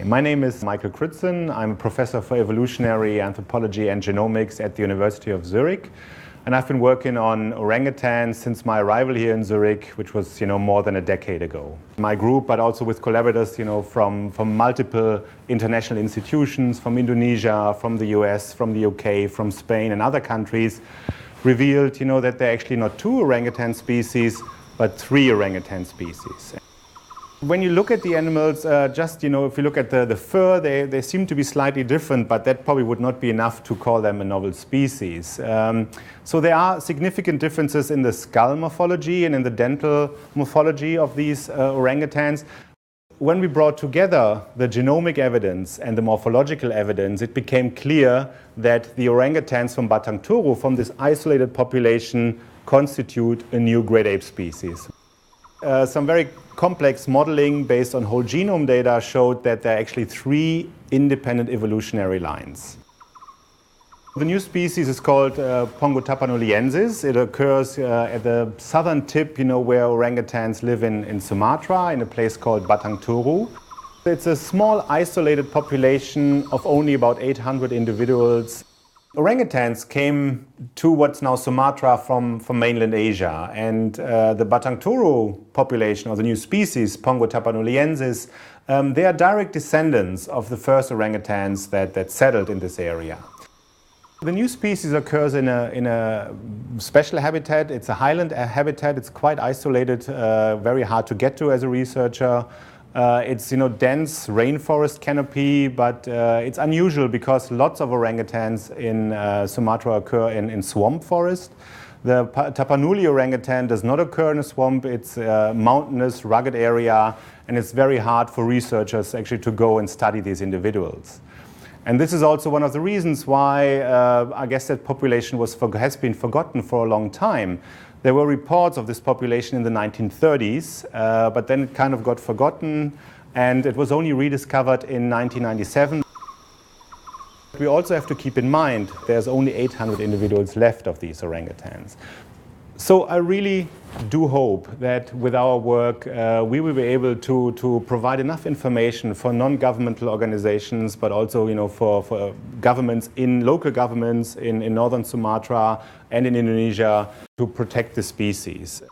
My name is Michael Krützen. I'm a professor for evolutionary anthropology and genomics at the University of Zurich. And I've been working on orangutans since my arrival here in Zurich, which was, more than a decade ago. My group, but also with collaborators, from multiple international institutions, from Indonesia, from the US, from the UK, from Spain and other countries, revealed, that there are actually not two orangutan species, but three orangutan species. When you look at the animals, if you look at the fur, they seem to be slightly different, but that probably would not be enough to call them a novel species. So there are significant differences in the skull morphology and in the dental morphology of these orangutans. When we brought together the genomic evidence and the morphological evidence, it became clear that the orangutans from Batang Toru, from this isolated population, constitute a new great ape species. Some very complex modeling based on whole genome data showed that there are actually three independent evolutionary lines. The new species is called Pongo tapanuliensis. It occurs at the southern tip, where orangutans live in Sumatra, in a place called Batang Toru. It's a small isolated population of only about 800 individuals. Orangutans came to what's now Sumatra from mainland Asia, and the Batang Toru population, or the new species, Pongo tapanuliensis, they are direct descendants of the first orangutans that settled in this area. The new species occurs in a special habitat. It's a highland habitat. It's quite isolated, very hard to get to as a researcher. It's dense rainforest canopy, but it's unusual because lots of orangutans in Sumatra occur in swamp forest. The Tapanuli orangutan does not occur in a swamp. It's a mountainous, rugged area, and it's very hard for researchers actually to go and study these individuals. And this is also one of the reasons why I guess that population has been forgotten for a long time. There were reports of this population in the 1930s, but then it kind of got forgotten, and it was only rediscovered in 1997. We also have to keep in mind there's only 800 individuals left of these orangutans. So I really do hope that with our work we will be able to provide enough information for non-governmental organizations, but also for governments, local governments in northern Sumatra and in Indonesia, to protect the species.